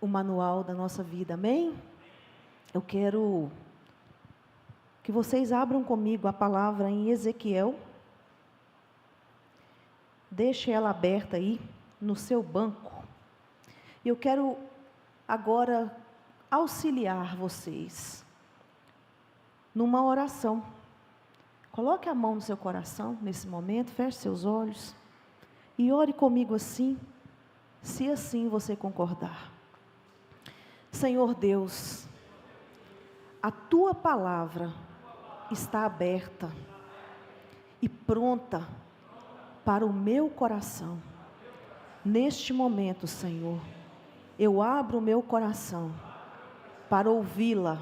o manual da nossa vida, amém? Eu quero que vocês abram comigo a palavra em Ezequiel. Deixe ela aberta aí no seu banco. Eu quero agora auxiliar vocês numa oração. Coloque a mão no seu coração nesse momento, feche seus olhos e ore comigo assim, se assim você concordar. Senhor Deus, a tua palavra está aberta e pronta para o meu coração. Neste momento, Senhor, eu abro o meu coração para ouvi-la.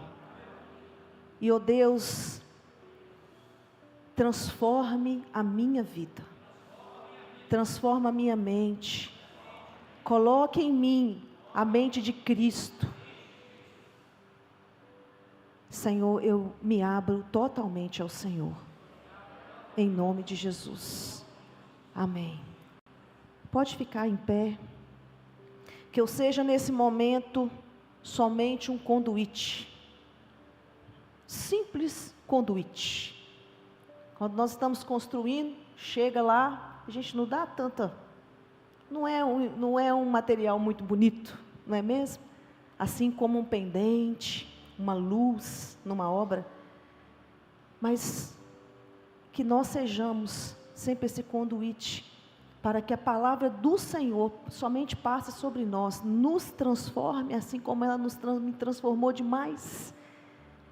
E, ó Deus, transforme a minha vida, transforma a minha mente, coloque em mim a mente de Cristo. Senhor, eu me abro totalmente ao Senhor, em nome de Jesus, amém. Pode ficar em pé, que eu seja nesse momento somente um conduíte, simples conduíte. Quando nós estamos construindo, chega lá, a gente não dá tanta, não é um material muito bonito, não é mesmo? Assim como um pendente, uma luz numa obra, mas que nós sejamos sempre esse conduíte, para que a palavra do Senhor somente passe sobre nós, nos transforme, assim como ela me transformou demais,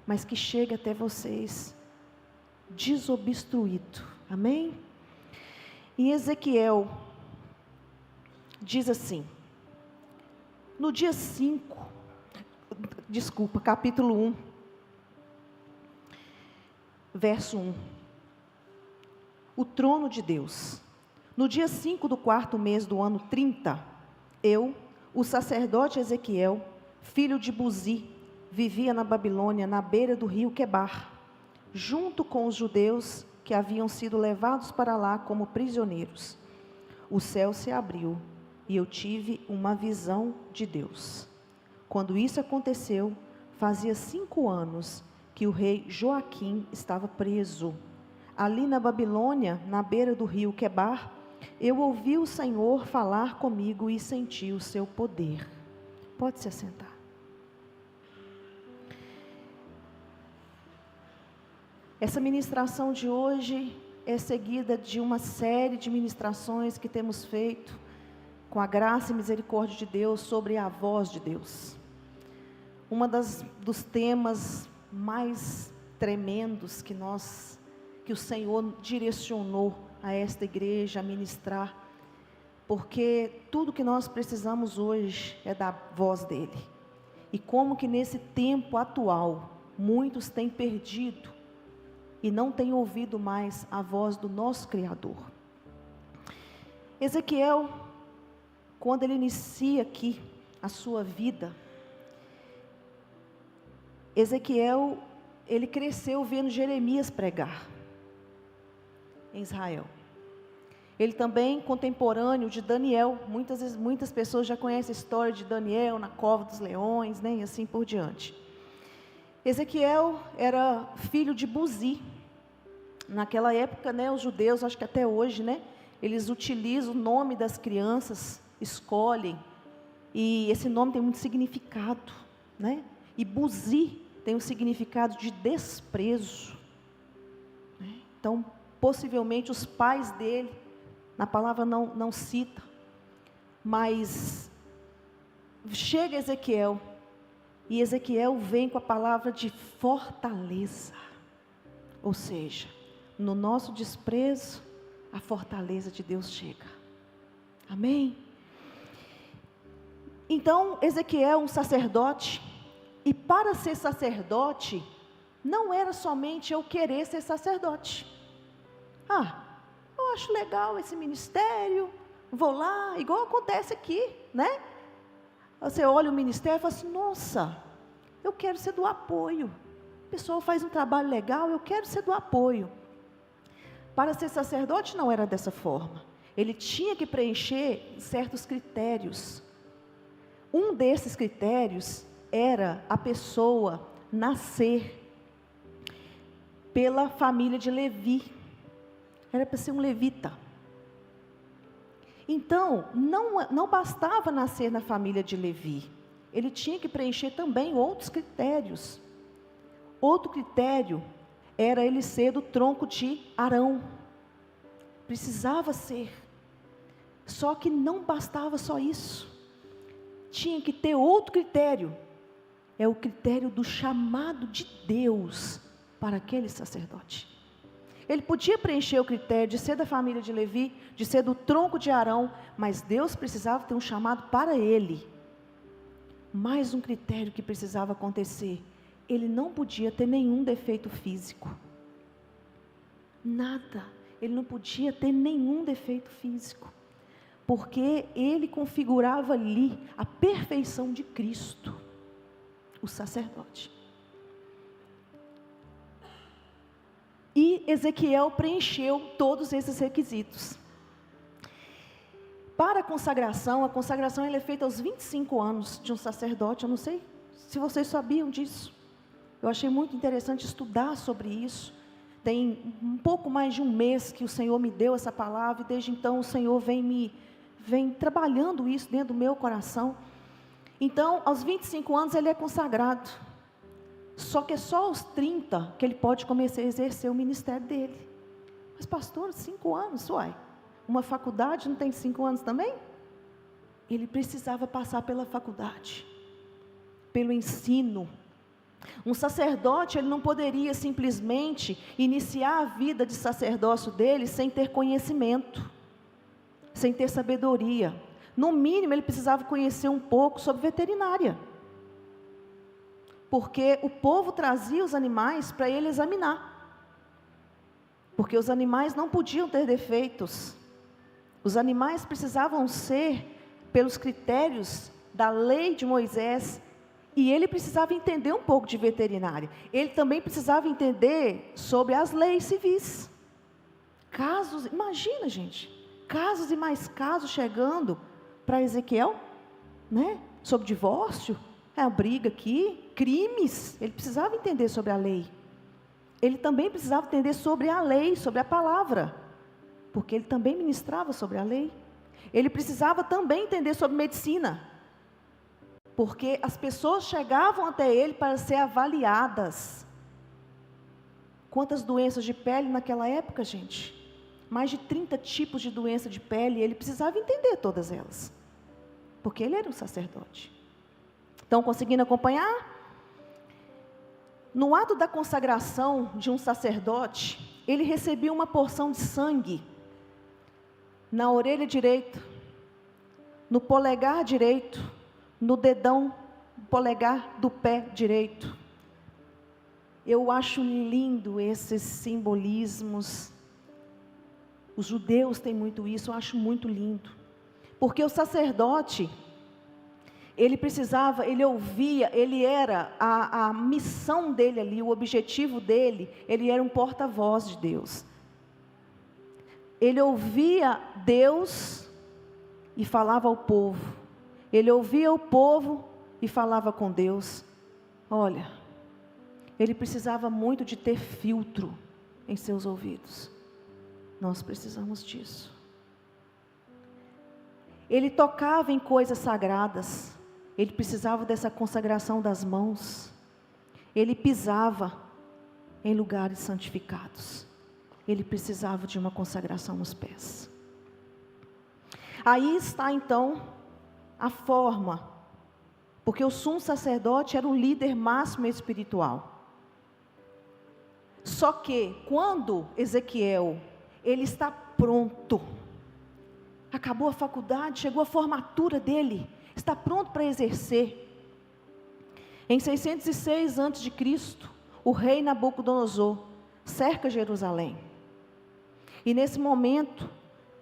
mas que chegue até vocês desobstruído, amém? Em Ezequiel, diz assim, no dia 5, capítulo 1, verso 1, o trono de Deus. No dia 5 do 4º mês do ano 30, eu, o sacerdote Ezequiel, filho de Buzi, vivia na Babilônia, na beira do rio Quebar, junto com os judeus que haviam sido levados para lá como prisioneiros. O céu se abriu e eu tive uma visão de Deus. Quando isso aconteceu, fazia 5 anos que o rei Joaquim estava preso. Ali na Babilônia, na beira do rio Quebar, eu ouvi o Senhor falar comigo e senti o seu poder. Pode se assentar. Essa ministração de hoje é seguida de uma série de ministrações que temos feito com a graça e misericórdia de Deus sobre a voz de Deus. Dos temas mais tremendos que o Senhor direcionou a esta igreja a ministrar, porque tudo que nós precisamos hoje é da voz dele. E como que nesse tempo atual, muitos têm perdido e não têm ouvido mais a voz do nosso Criador. Ezequiel, quando ele inicia aqui a sua vida, Ezequiel, ele cresceu vendo Jeremias pregar em Israel. Ele também contemporâneo de Daniel. Muitas pessoas já conhecem a história de Daniel na cova dos leões, né, e assim por diante. Ezequiel era filho de Buzi. Naquela época, né, os judeus, acho que até hoje, né, eles utilizam o nome das crianças, escolhem, e esse nome tem muito significado, né? E Buzi tem um significado de desprezo, né? Então, possivelmente os pais dele, na palavra não cita, mas chega Ezequiel, e Ezequiel vem com a palavra de fortaleza, ou seja, no nosso desprezo, a fortaleza de Deus chega, amém? Então, Ezequiel, um sacerdote, e para ser sacerdote, não era somente eu querer ser sacerdote. Eu acho legal esse ministério, vou lá, igual acontece aqui, né? Você olha o ministério e fala assim, nossa, eu quero ser do apoio. O pessoal faz um trabalho legal, eu quero ser do apoio. Para ser sacerdote não era dessa forma. Ele tinha que preencher certos critérios. Um desses critérios era a pessoa nascer pela família de Levi. Era para ser um levita. Então, não bastava nascer na família de Levi. Ele tinha que preencher também outros critérios. Outro critério era ele ser do tronco de Arão. Precisava ser. Só que não bastava só isso. Tinha que ter outro critério. É o critério do chamado de Deus para aquele sacerdote. Ele podia preencher o critério de ser da família de Levi, de ser do tronco de Arão, mas Deus precisava ter um chamado para ele. Mais um critério que precisava acontecer: ele não podia ter nenhum defeito físico. Nada. Ele não podia ter nenhum defeito físico. Porque ele configurava ali a perfeição de Cristo, o sacerdote. E Ezequiel preencheu todos esses requisitos. Para a consagração ela é feita aos 25 anos de um sacerdote. Eu não sei se vocês sabiam disso. Eu achei muito interessante estudar sobre isso. Tem um pouco mais de um mês que o Senhor me deu essa palavra, e desde então o Senhor vem trabalhando isso dentro do meu coração. Então, aos 25 anos ele é consagrado. Só que é só aos 30 que ele pode começar a exercer o ministério dele. Mas pastor, 5 anos, uai, uma faculdade não tem 5 anos também? Ele precisava passar pela faculdade, pelo ensino. Um sacerdote, ele não poderia simplesmente iniciar a vida de sacerdócio dele sem ter conhecimento, sem ter sabedoria. No mínimo, ele precisava conhecer um pouco sobre veterinária. Porque o povo trazia os animais para ele examinar. Porque os animais não podiam ter defeitos. Os animais precisavam ser pelos critérios da lei de Moisés. E ele precisava entender um pouco de veterinária. Ele também precisava entender sobre as leis civis. Casos, imagina gente, casos e mais casos chegando para Ezequiel, né? Sobre divórcio, a briga aqui, crimes. Ele precisava entender sobre a lei. Ele também precisava entender sobre a lei, sobre a palavra, porque ele também ministrava sobre a lei. Ele precisava também entender sobre medicina, porque as pessoas chegavam até ele para ser avaliadas. Quantas doenças de pele naquela época, gente? Mais de 30 tipos de doença de pele. Ele precisava entender todas elas, porque ele era um sacerdote. Estão conseguindo acompanhar? No ato da consagração de um sacerdote, ele recebia uma porção de sangue na orelha direita, no polegar direito, no dedão polegar do pé direito. Eu acho lindo esses simbolismos. Os judeus têm muito isso, eu acho muito lindo. Porque o sacerdote, ele precisava, ele ouvia, ele era, a missão dele ali, o objetivo dele, ele era um porta-voz de Deus. Ele ouvia Deus e falava ao povo. Ele ouvia o povo e falava com Deus. Olha, ele precisava muito de ter filtro em seus ouvidos. Nós precisamos disso. Ele tocava em coisas sagradas. Ele precisava dessa consagração das mãos. Ele pisava em lugares santificados. Ele precisava de uma consagração nos pés. Aí está então a forma, porque o sumo sacerdote era o líder máximo espiritual. Só que quando Ezequiel, ele está pronto, acabou a faculdade, chegou a formatura dele, está pronto para exercer. Em 606 a.C., o rei Nabucodonosor cerca Jerusalém. E nesse momento,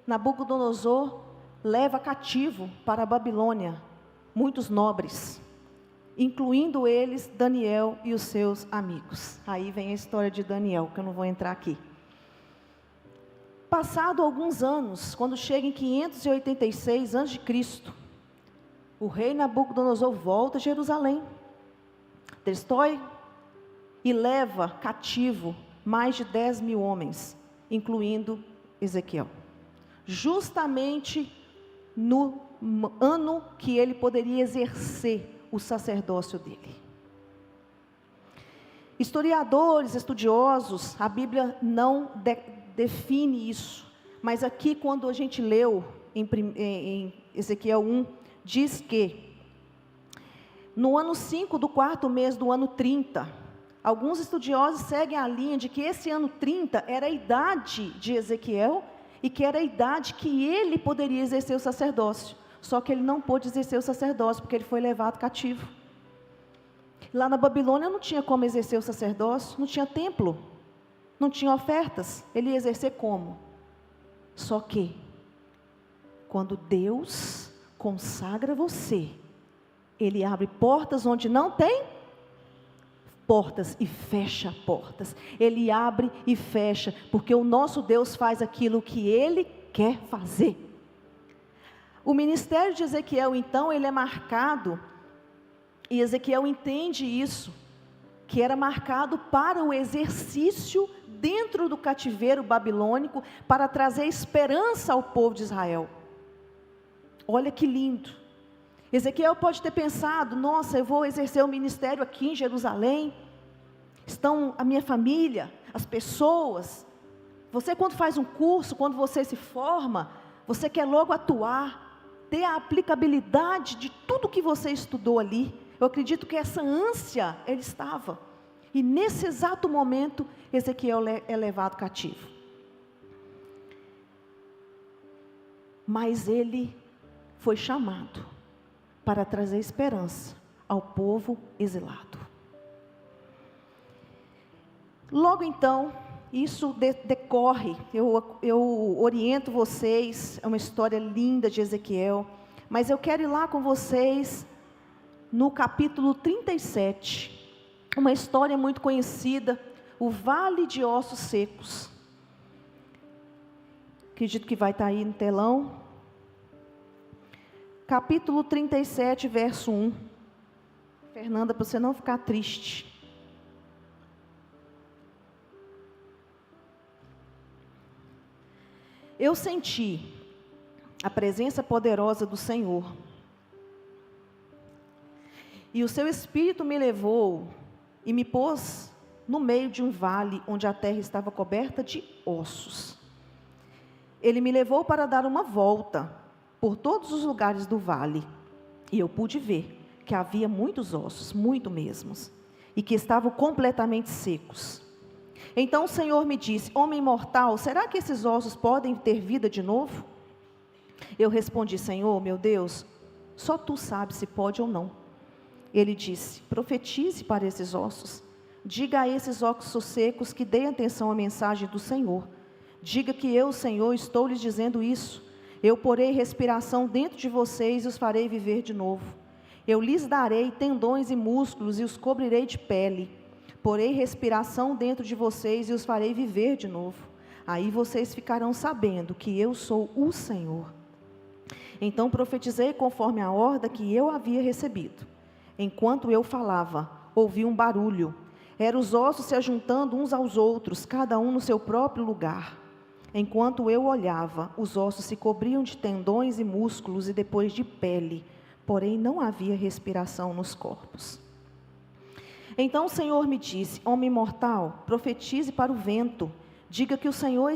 Nabucodonosor leva cativo para a Babilônia muitos nobres, incluindo eles Daniel e os seus amigos. Aí vem a história de Daniel, que eu não vou entrar aqui. Passado alguns anos, quando chega em 586 a.C., o rei Nabucodonosor volta a Jerusalém, destrói e leva cativo mais de 10.000 homens, incluindo Ezequiel, justamente no ano que ele poderia exercer o sacerdócio dele. Historiadores, estudiosos, a Bíblia não define isso, mas aqui quando a gente leu em Ezequiel 1, diz que no ano 5 do 4º mês do ano 30, alguns estudiosos seguem a linha de que esse ano 30 era a idade de Ezequiel e que era a idade que ele poderia exercer o sacerdócio, só que ele não pôde exercer o sacerdócio porque ele foi levado cativo. Lá na Babilônia não tinha como exercer o sacerdócio, não tinha templo, não tinha ofertas, ele ia exercer como? Só que, quando Deus consagra você, Ele abre portas onde não tem portas e fecha portas. Ele abre e fecha, porque o nosso Deus faz aquilo que Ele quer fazer. O ministério de Ezequiel, então, ele é marcado, e Ezequiel entende isso, que era marcado para o exercício dentro do cativeiro babilônico, para trazer esperança ao povo de Israel. Olha que lindo. Ezequiel pode ter pensado, nossa, eu vou exercer o ministério aqui em Jerusalém, estão a minha família, as pessoas. Você quando faz um curso, quando você se forma, você quer logo atuar, ter a aplicabilidade de tudo que você estudou ali. Eu acredito que essa ânsia, ele estava. E nesse exato momento, Ezequiel é levado cativo. Mas ele foi chamado para trazer esperança ao povo exilado. Logo então, isso decorre, eu oriento vocês, é uma história linda de Ezequiel, mas eu quero ir lá com vocês no capítulo 37, uma história muito conhecida, o Vale de Ossos Secos. Acredito que vai estar aí no telão. Capítulo 37, verso 1. Fernanda, para você não ficar triste. Eu senti a presença poderosa do Senhor. E o seu Espírito me levou e me pôs no meio de um vale onde a terra estava coberta de ossos. Ele me levou para dar uma volta por todos os lugares do vale, e eu pude ver que havia muitos ossos, muito mesmos, e que estavam completamente secos. Então o Senhor me disse: homem mortal, será que esses ossos podem ter vida de novo? Eu respondi: Senhor, meu Deus, só Tu sabes se pode ou não. Ele disse: profetize para esses ossos, diga a esses ossos secos que deem atenção à mensagem do Senhor. Diga que eu, Senhor, estou lhes dizendo isso. Eu porei respiração dentro de vocês e os farei viver de novo. Eu lhes darei tendões e músculos e os cobrirei de pele. Porei respiração dentro de vocês e os farei viver de novo. Aí vocês ficarão sabendo que eu sou o Senhor. Então profetizei conforme a ordem que eu havia recebido. Enquanto eu falava, ouvi um barulho. Eram os ossos se ajuntando uns aos outros, cada um no seu próprio lugar. Enquanto eu olhava, os ossos se cobriam de tendões e músculos e depois de pele, porém não havia respiração nos corpos. Então o Senhor me disse: homem mortal, profetize para o vento, diga que o Senhor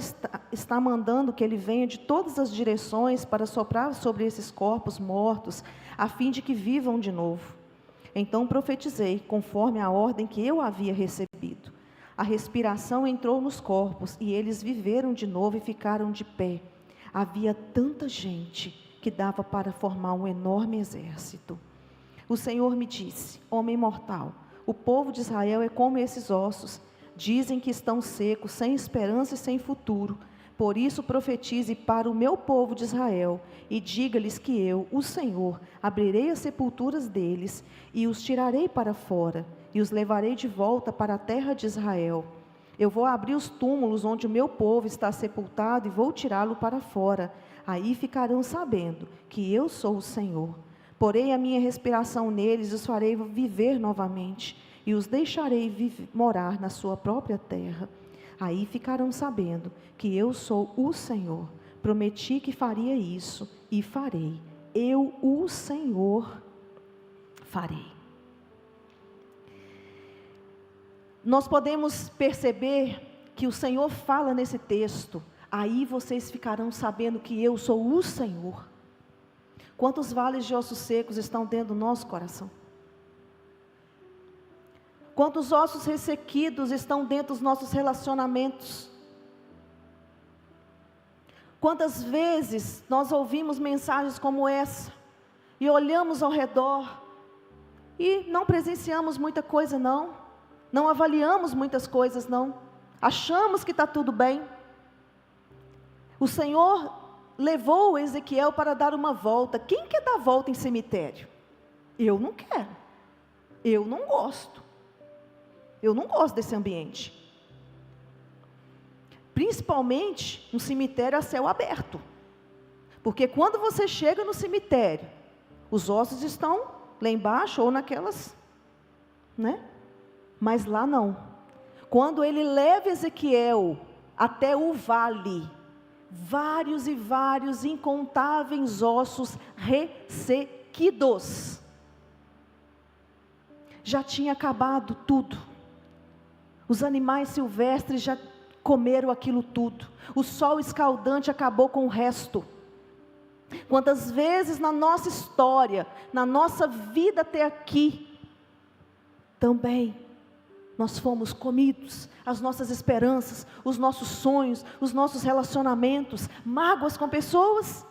está mandando que ele venha de todas as direções para soprar sobre esses corpos mortos, a fim de que vivam de novo. Então profetizei, conforme a ordem que eu havia recebido. A respiração entrou nos corpos, e eles viveram de novo e ficaram de pé. Havia tanta gente que dava para formar um enorme exército. O Senhor me disse: homem mortal, o povo de Israel é como esses ossos. Dizem que estão secos, sem esperança e sem futuro. Por isso profetize para o meu povo de Israel, e diga-lhes que eu, o Senhor, abrirei as sepulturas deles, e os tirarei para fora, e os levarei de volta para a terra de Israel. Eu vou abrir os túmulos onde o meu povo está sepultado, e vou tirá-lo para fora. Aí ficarão sabendo que eu sou o Senhor. porei a minha respiração neles, os farei viver novamente, e os deixarei morar na sua própria terra. Aí ficarão sabendo que eu sou o Senhor. Prometi que faria isso, e farei. Eu, o Senhor, farei. Nós podemos perceber que o Senhor fala nesse texto: aí vocês ficarão sabendo que eu sou o Senhor. Quantos vales de ossos secos estão dentro do nosso coração? Quantos ossos ressequidos estão dentro dos nossos relacionamentos? Quantas vezes nós ouvimos mensagens como essa, e olhamos ao redor, e não presenciamos muita coisa não avaliamos muitas coisas não, achamos que está tudo bem. O Senhor levou Ezequiel para dar uma volta. Quem quer dar volta em cemitério? Eu não quero, eu não gosto desse ambiente. Principalmente um cemitério a céu aberto, porque quando você chega no cemitério, os ossos estão lá embaixo ou naquelas, né? Mas lá não. Quando ele leva Ezequiel até o vale, vários e vários incontáveis ossos ressequidos. Já tinha acabado tudo. Os animais silvestres já comeram aquilo tudo. O sol escaldante acabou com o resto. Quantas vezes na nossa história, na nossa vida até aqui, também nós fomos comidos, as nossas esperanças, os nossos sonhos, os nossos relacionamentos, mágoas com pessoas,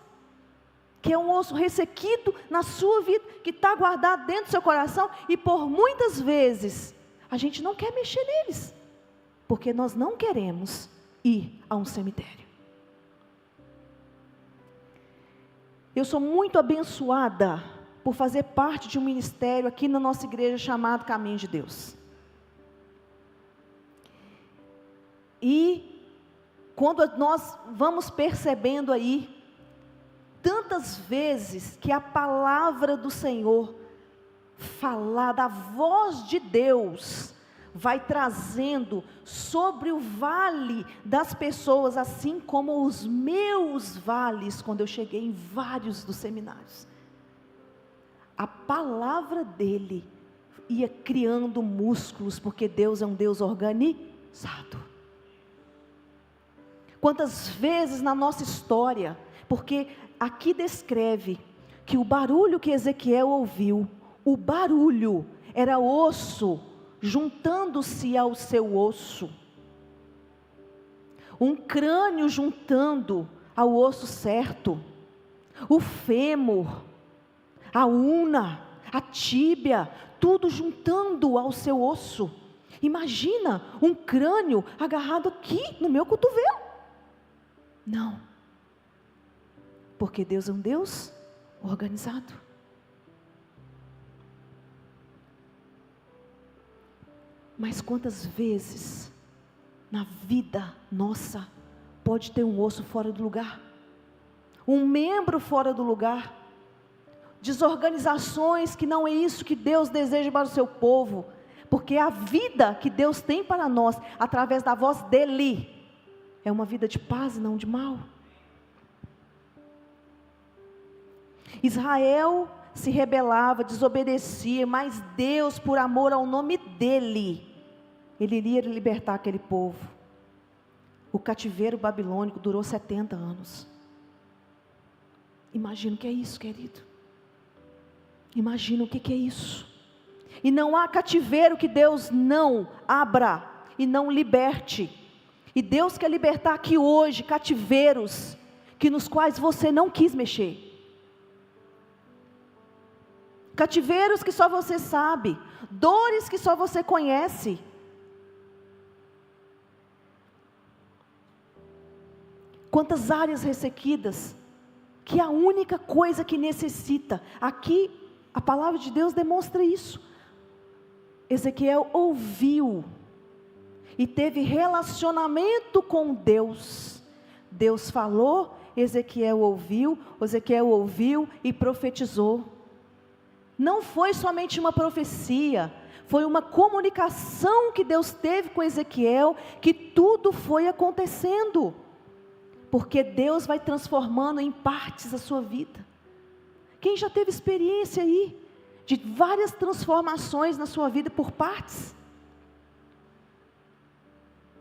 que é um osso ressequido na sua vida, que está guardado dentro do seu coração, e por muitas vezes, a gente não quer mexer neles, porque nós não queremos ir a um cemitério. Eu sou muito abençoada por fazer parte de um ministério aqui na nossa igreja chamado Caminho de Deus. E quando nós vamos percebendo aí, tantas vezes que a palavra do Senhor, falada, a voz de Deus, vai trazendo sobre o vale das pessoas, assim como os meus vales, quando eu cheguei em vários dos seminários. A palavra dele ia criando músculos, porque Deus é um Deus organizado. Quantas vezes na nossa história, porque aqui descreve que o barulho que Ezequiel ouviu, o barulho era osso juntando-se ao seu osso, um crânio juntando ao osso certo, o fêmur, a una, a tíbia, tudo juntando ao seu osso. Imagina um crânio agarrado aqui no meu cotovelo. Não, porque Deus é um Deus organizado. Mas quantas vezes na vida nossa pode ter um osso fora do lugar, um membro fora do lugar, desorganizações que não é isso que Deus deseja para o seu povo, porque a vida que Deus tem para nós, através da voz dEle, é uma vida de paz e não de mal. Israel se rebelava, desobedecia, mas Deus, por amor ao nome dEle, Ele iria libertar aquele povo. O cativeiro babilônico durou 70 anos. Imagina o que é isso, querido. Imagina o que é isso. E não há cativeiro que Deus não abra e não liberte. E Deus quer libertar aqui hoje cativeiros nos quais você não quis mexer. Cativeiros que só você sabe, dores que só você conhece. Quantas áreas ressequidas, que a única coisa que necessita, aqui a palavra de Deus demonstra isso. Ezequiel ouviu e teve relacionamento com Deus. Deus falou, Ezequiel ouviu e profetizou. Não foi somente uma profecia, foi uma comunicação que Deus teve com Ezequiel, que tudo foi acontecendo, porque Deus vai transformando em partes a sua vida. Quem já teve experiência aí, de várias transformações na sua vida por partes?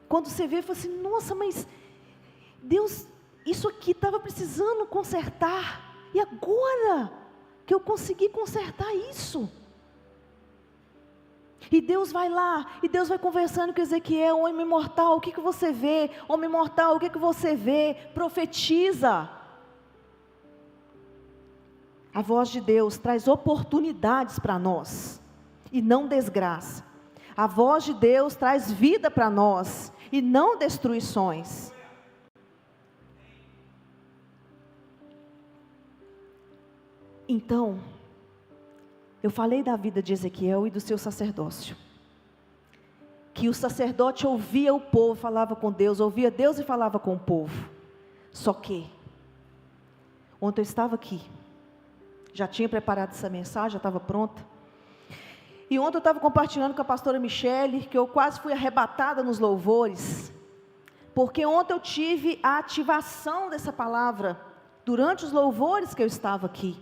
Quando você vê, fala assim, nossa, mas Deus, isso aqui estava precisando consertar, e agora que eu consegui consertar isso? E Deus vai lá, e Deus vai conversando com Ezequiel, homem mortal, o que você vê? Homem mortal, o que você vê? Profetiza. A voz de Deus traz oportunidades para nós, e não desgraça. A voz de Deus traz vida para nós, e não destruições. Então, eu falei da vida de Ezequiel e do seu sacerdócio. Que o sacerdote ouvia o povo, falava com Deus, ouvia Deus e falava com o povo. Só que, ontem eu estava aqui, já tinha preparado essa mensagem, já estava pronta. E ontem eu estava compartilhando com a pastora Michele, que eu quase fui arrebatada nos louvores. Porque ontem eu tive a ativação dessa palavra, durante os louvores que eu estava aqui.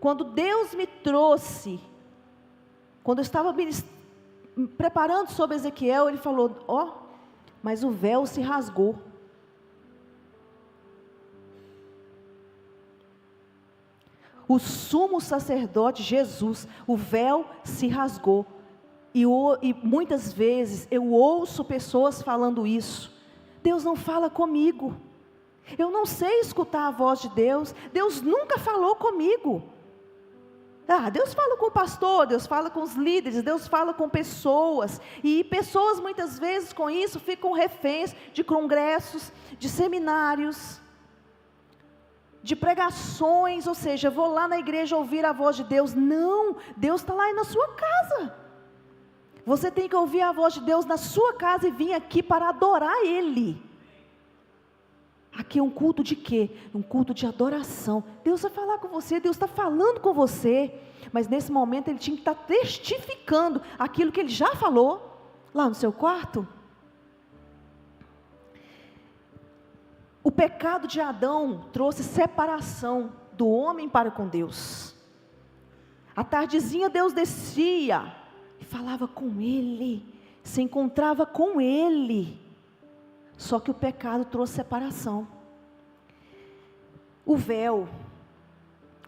Quando Deus me trouxe, quando eu estava me preparando sobre Ezequiel, Ele falou, mas o véu se rasgou. O sumo sacerdote Jesus, o véu se rasgou. E muitas vezes eu ouço pessoas falando isso. Deus não fala comigo. Eu não sei escutar a voz de Deus. Deus nunca falou comigo. Deus fala com o pastor, Deus fala com os líderes, Deus fala com pessoas, e pessoas muitas vezes com isso ficam reféns de congressos, de seminários, de pregações, ou seja, vou lá na igreja ouvir a voz de Deus. Não, Deus está lá na sua casa. Você tem que ouvir a voz de Deus na sua casa e vir aqui para adorar Ele. Aqui é um culto de quê? Um culto de adoração. Deus vai falar com você, Deus está falando com você, mas nesse momento Ele tinha que estar testificando aquilo que Ele já falou, lá no seu quarto. O pecado de Adão trouxe separação do homem para com Deus. À tardezinha Deus descia e falava com ele, se encontrava com ele. Só que o pecado trouxe separação. O véu.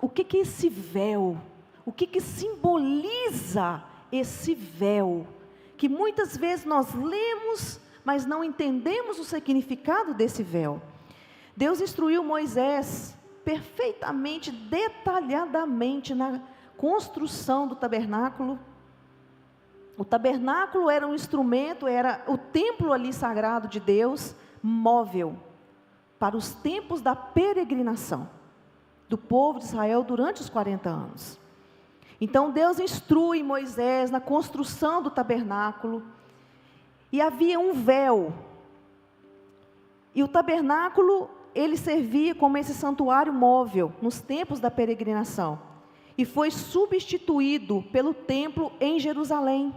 O que é esse véu? O que simboliza esse véu? Que muitas vezes nós lemos, mas não entendemos o significado desse véu. Deus instruiu Moisés perfeitamente, detalhadamente na construção do tabernáculo. O tabernáculo era um instrumento, era o templo ali sagrado de Deus, móvel, para os tempos da peregrinação do povo de Israel durante os 40 anos. Então Deus instrui Moisés na construção do tabernáculo, e havia um véu, e o tabernáculo, ele servia como esse santuário móvel, nos tempos da peregrinação, e foi substituído pelo templo em Jerusalém.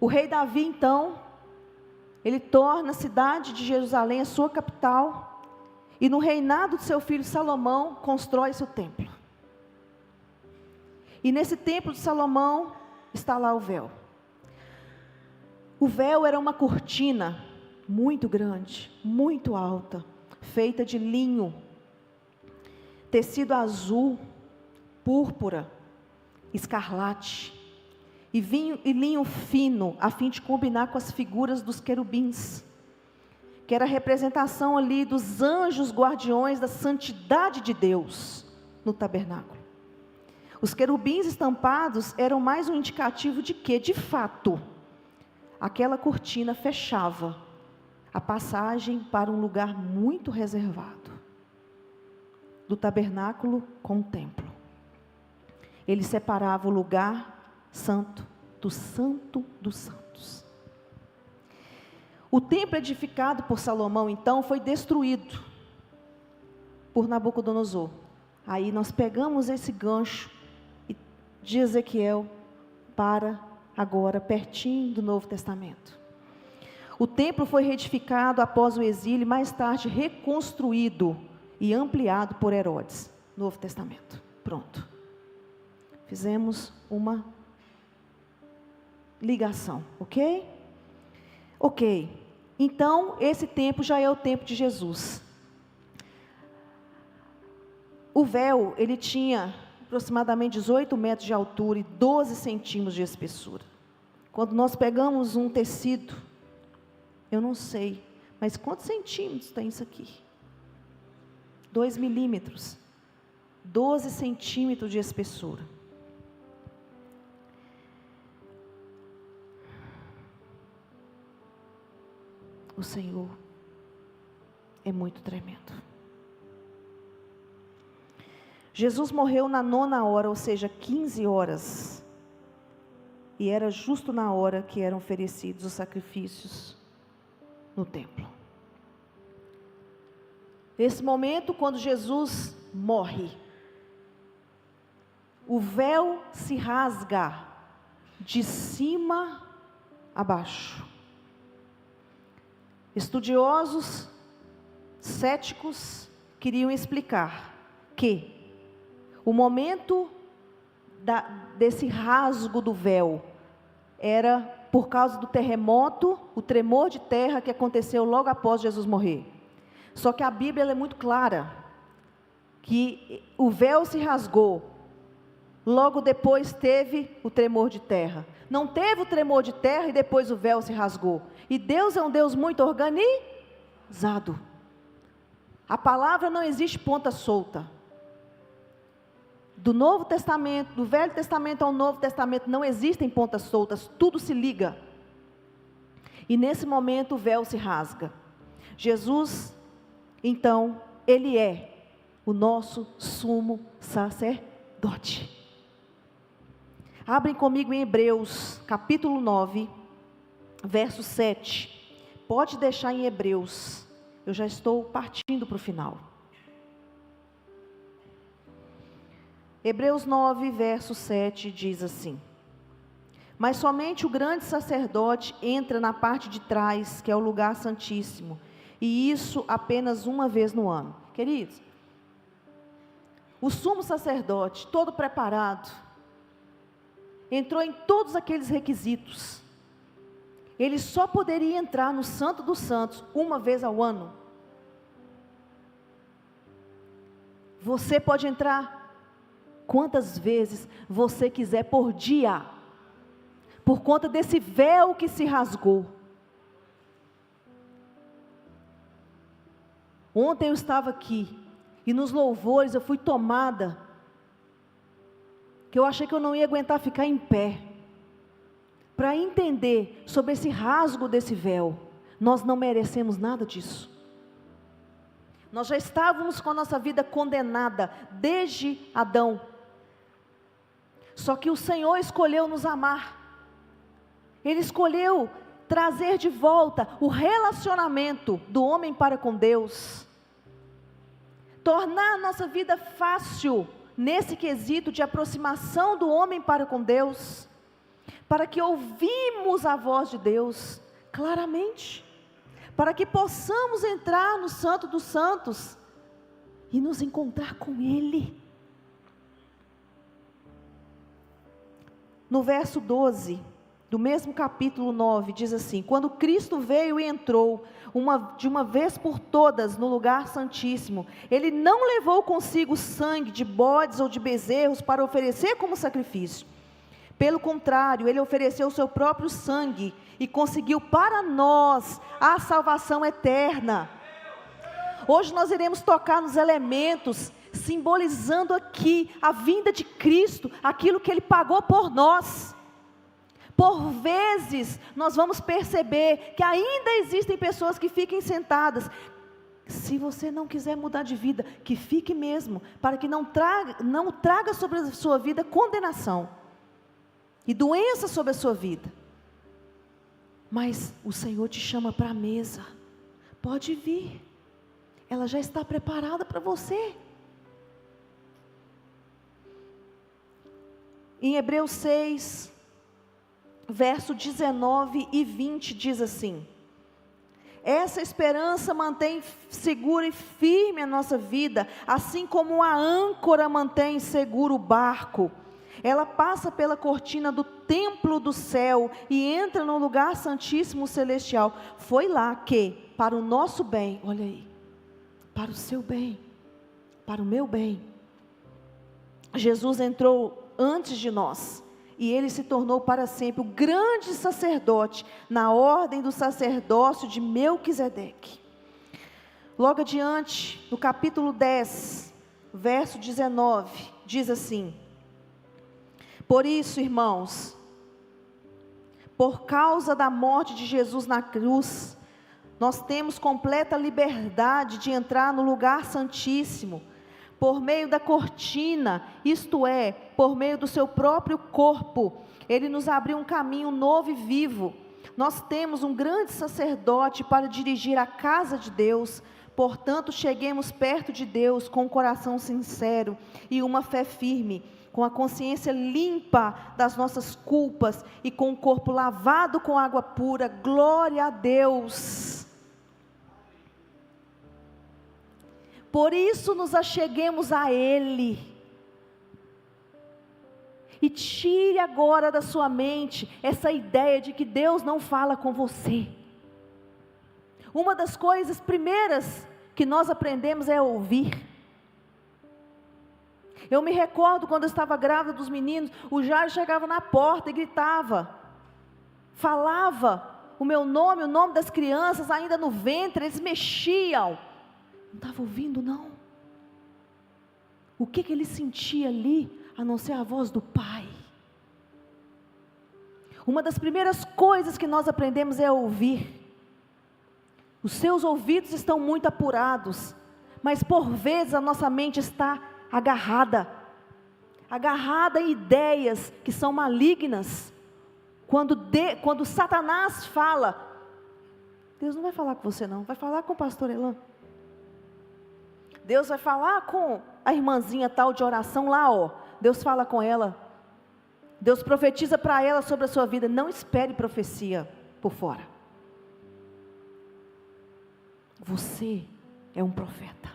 O rei Davi, então, ele torna a cidade de Jerusalém a sua capital, e no reinado de seu filho Salomão, constrói-se o templo. E nesse templo de Salomão, está lá o véu. O véu era uma cortina muito grande, muito alta, feita de linho, tecido azul, púrpura, escarlate, e linho fino, a fim de combinar com as figuras dos querubins, que era a representação ali dos anjos guardiões da santidade de Deus, no tabernáculo. Os querubins estampados eram mais um indicativo de que, de fato, aquela cortina fechava a passagem para um lugar muito reservado, do tabernáculo com o templo. Ele separava o lugar santo dos santos. O templo edificado por Salomão, então, foi destruído por Nabucodonosor. Aí nós pegamos esse gancho de Ezequiel para agora, pertinho do Novo Testamento. O templo foi reedificado após o exílio e mais tarde reconstruído e ampliado por Herodes. Novo Testamento. Pronto. Fizemos uma ligação, ok? Ok. Então, esse tempo já é o tempo de Jesus. O véu, ele tinha aproximadamente 18 metros de altura e 12 centímetros de espessura. Quando nós pegamos um tecido, eu não sei, mas quantos centímetros tem isso aqui? 2 milímetros. 12 centímetros de espessura. O Senhor é muito tremendo. Jesus morreu na 9ª hora, ou seja, 15 horas. E era justo na hora que eram oferecidos os sacrifícios no templo. Nesse momento, quando Jesus morre, o véu se rasga de cima a baixo. Estudiosos, céticos, queriam explicar que o momento desse rasgo do véu era por causa do terremoto, o tremor de terra que aconteceu logo após Jesus morrer. Só que a Bíblia ela é muito clara, que o véu se rasgou, logo depois teve o tremor de terra. Não teve o tremor de terra e depois o véu se rasgou. E Deus é um Deus muito organizado. A palavra não existe ponta solta. Do Novo Testamento, do Velho Testamento ao Novo Testamento, não existem pontas soltas, tudo se liga. E nesse momento o véu se rasga. Jesus, então, Ele é o nosso sumo sacerdote. Abrem comigo em Hebreus, capítulo 9, verso 7. Pode deixar em Hebreus, eu já estou partindo para o final. Hebreus 9, verso 7 diz assim: mas somente o grande sacerdote entra na parte de trás, que é o lugar santíssimo, e isso apenas uma vez no ano. Queridos, o sumo sacerdote, todo preparado, entrou em todos aqueles requisitos. Ele só poderia entrar no Santo dos Santos uma vez ao ano. Você pode entrar quantas vezes você quiser por dia, por conta desse véu que se rasgou. Ontem eu estava aqui, e nos louvores eu fui tomada, que eu achei que eu não ia aguentar ficar em pé, para entender sobre esse rasgo desse véu. Nós não merecemos nada disso. Nós já estávamos com a nossa vida condenada, desde Adão. Só que o Senhor escolheu nos amar. Ele escolheu trazer de volta o relacionamento do homem para com Deus. Tornar a nossa vida fácil, nesse quesito de aproximação do homem para com Deus. Para que ouvimos a voz de Deus claramente. Para que possamos entrar no Santo dos Santos e nos encontrar com Ele. No verso 12, do mesmo capítulo 9, diz assim: quando Cristo veio e entrou, de uma vez por todas, no lugar santíssimo, Ele não levou consigo sangue de bodes ou de bezerros para oferecer como sacrifício. Pelo contrário, Ele ofereceu o seu próprio sangue e conseguiu para nós a salvação eterna. Hoje nós iremos tocar nos elementos, simbolizando aqui a vinda de Cristo, aquilo que Ele pagou por nós. Por vezes, nós vamos perceber que ainda existem pessoas que fiquem sentadas. Se você não quiser mudar de vida, que fique mesmo, para que não traga sobre a sua vida condenação e doença sobre a sua vida. Mas o Senhor te chama para a mesa. Pode vir. Ela já está preparada para você. Em Hebreus 6, verso 19 e 20 diz assim: essa esperança mantém segura e firme a nossa vida, assim como a âncora mantém seguro o barco. Ela passa pela cortina do templo do céu e entra no lugar santíssimo celestial. Foi lá que, para o nosso bem, olha aí, para o seu bem, para o meu bem, Jesus entrou antes de nós, e ele se tornou para sempre o grande sacerdote, na ordem do sacerdócio de Melquisedeque. Logo adiante, no capítulo 10, verso 19, diz assim: por isso, irmãos, por causa da morte de Jesus na cruz, nós temos completa liberdade de entrar no lugar santíssimo, por meio da cortina, isto é, por meio do seu próprio corpo. Ele nos abriu um caminho novo e vivo. Nós temos um grande sacerdote para dirigir a casa de Deus. Portanto, cheguemos perto de Deus com um coração sincero e uma fé firme, com a consciência limpa das nossas culpas e com o corpo lavado com água pura. Glória a Deus. Por isso nos acheguemos a Ele. E tire agora da sua mente essa ideia de que Deus não fala com você. Uma das coisas primeiras que nós aprendemos é ouvir. Eu me recordo quando eu estava grávida dos meninos, o Jair chegava na porta e gritava, falava o meu nome, o nome das crianças ainda no ventre, eles mexiam. Não estava ouvindo, não. O que ele sentia ali, a não ser a voz do Pai? Uma das primeiras coisas que nós aprendemos é ouvir. Os seus ouvidos estão muito apurados, mas por vezes a nossa mente está agarrada em ideias que são malignas. Quando Satanás fala, Deus não vai falar com você não, vai falar com o pastor Elan. Deus vai falar com a irmãzinha tal de oração lá, ó. Deus fala com ela. Deus profetiza para ela sobre a sua vida. Não espere profecia por fora. Você é um profeta.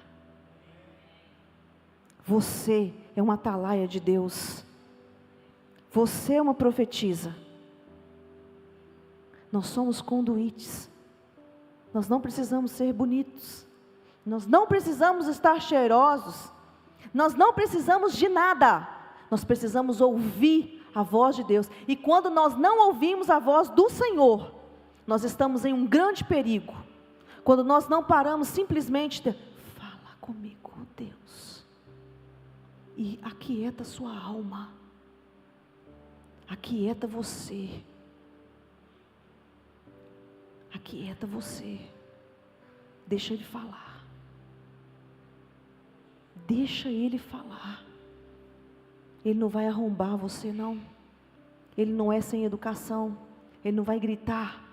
Você é uma atalaia de Deus. Você é uma profetisa. Nós somos conduítes. Nós não precisamos ser bonitos. Nós não precisamos estar cheirosos. Nós não precisamos de nada. Nós precisamos ouvir a voz de Deus. E quando nós não ouvimos a voz do Senhor, nós estamos em um grande perigo. Quando nós não paramos simplesmente de fala comigo, Deus. E aquieta sua alma. Aquieta você. Aquieta você. Deixa Ele falar. Deixa Ele falar. Ele não vai arrombar você não. Ele não é sem educação. Ele não vai gritar.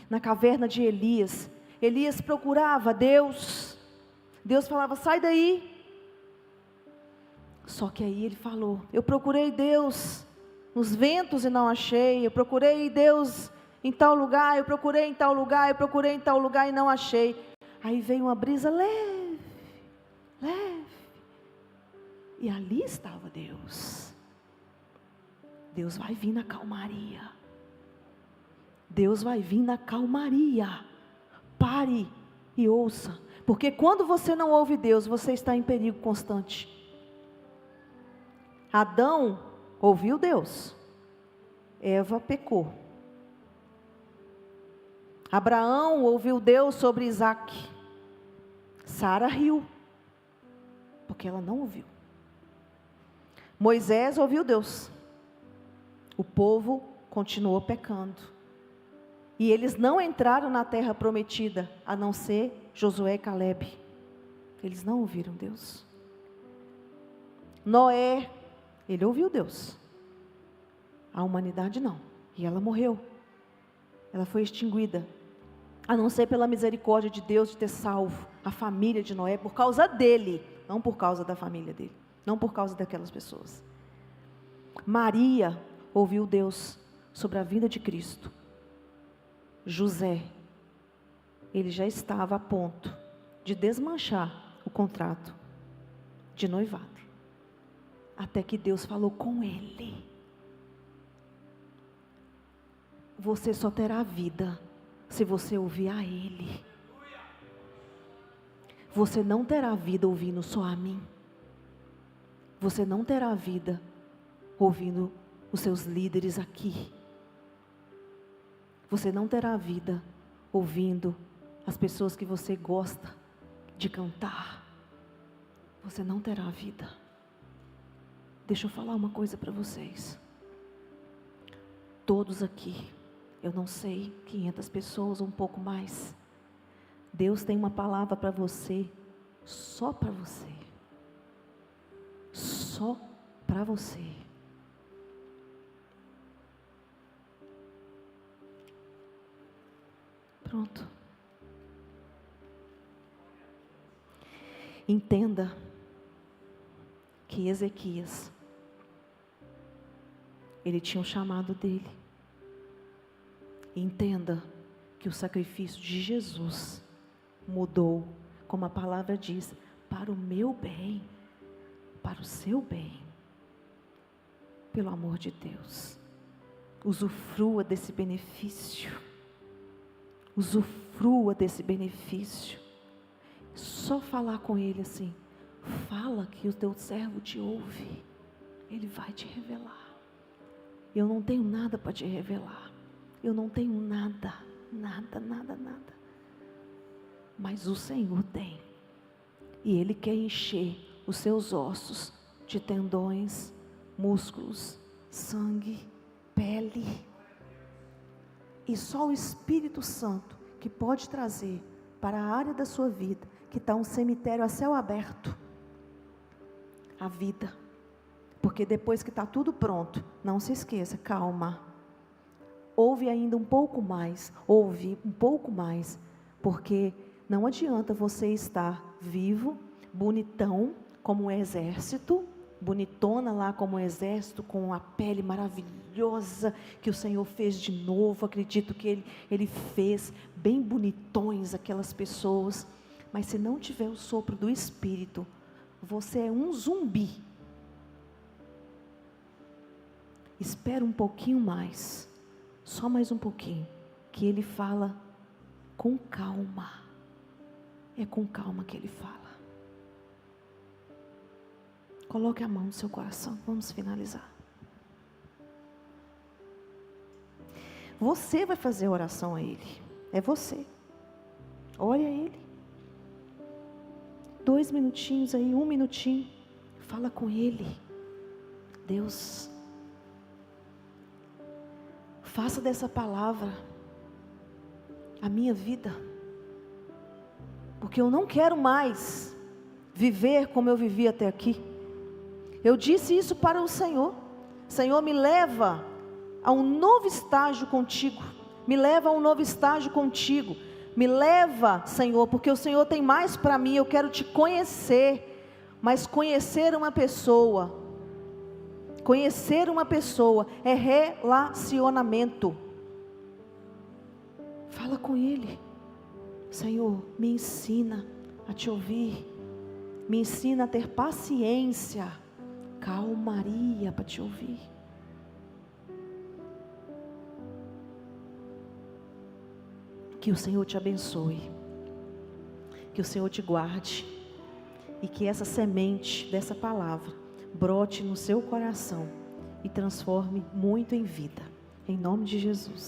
Na caverna de Elias, Elias procurava Deus. Deus falava, sai daí. Só que aí ele falou, eu procurei Deus nos ventos e não achei. Eu procurei Deus em tal lugar, eu procurei em tal lugar, eu procurei em tal lugar e não achei. Aí veio uma brisa leve, leve. E ali estava Deus. Deus vai vir na calmaria. Deus vai vir na calmaria. Pare e ouça. Porque quando você não ouve Deus, você está em perigo constante. Adão ouviu Deus. Eva pecou. Abraão ouviu Deus sobre Isaac. Sara riu, porque ela não ouviu. Moisés ouviu Deus. O povo continuou pecando. E eles não entraram na terra prometida, a não ser Josué e Calebe. Eles não ouviram Deus. Noé, ele ouviu Deus. A humanidade não. E ela morreu. Ela foi extinguida. a não ser pela misericórdia de Deus de ter salvo a família de Noé por causa dele, não por causa da família dele, não por causa daquelas pessoas. Maria ouviu Deus sobre a vinda de Cristo. José, ele já estava a ponto de desmanchar o contrato de noivado, até que Deus falou com ele: você só terá vida se você ouvir a Ele. Você não terá vida ouvindo só a mim. Você não terá vida ouvindo os seus líderes aqui. Você não terá vida ouvindo as pessoas que você gosta de cantar. Você não terá vida. Deixa eu falar uma coisa para vocês. Todos aqui, eu não sei, 500 pessoas ou um pouco mais. Deus tem uma palavra para você, só para você. Só para você. Pronto. Entenda que Ezequias, ele tinha um chamado dele. Entenda que o sacrifício de Jesus mudou, como a palavra diz, para o meu bem, para o seu bem. Pelo amor de Deus, usufrua desse benefício. Usufrua desse benefício. Só falar com Ele assim: fala que o teu servo te ouve. Ele vai te revelar. Eu não tenho nada para te revelar. Eu não tenho nada. Mas o Senhor tem. E Ele quer encher os seus ossos de tendões, músculos, sangue, pele. E só o Espírito Santo que pode trazer para a área da sua vida, que está um cemitério a céu aberto, a vida. Porque depois que está tudo pronto, não se esqueça, calma. Ouve ainda um pouco mais, porque não adianta você estar vivo, bonitão, como um exército, bonitona lá como um exército, com a pele maravilhosa, que o Senhor fez de novo. Acredito que Ele fez bem bonitões aquelas pessoas, mas se não tiver o sopro do Espírito, você é um zumbi. Espera um pouquinho mais, só mais um pouquinho, que Ele fala com calma. É com calma que Ele fala. Coloque a mão no seu coração, vamos finalizar. Você vai fazer a oração a Ele, é você. Ore a Ele. 2 minutinhos aí, 1 minutinho, fala com Ele. Deus, faça dessa palavra a minha vida, porque eu não quero mais viver como eu vivi até aqui. Eu disse isso para o Senhor: Senhor, me leva a um novo estágio contigo, me leva a um novo estágio contigo, me leva, Senhor, porque o Senhor tem mais para mim. Eu quero te conhecer, mas conhecer uma pessoa é relacionamento. Fala com Ele: Senhor, me ensina a te ouvir, me ensina a ter paciência, calmaria para te ouvir. Que o Senhor te abençoe, que o Senhor te guarde, e que essa semente dessa palavra brote no seu coração e transforme muito em vida, em nome de Jesus.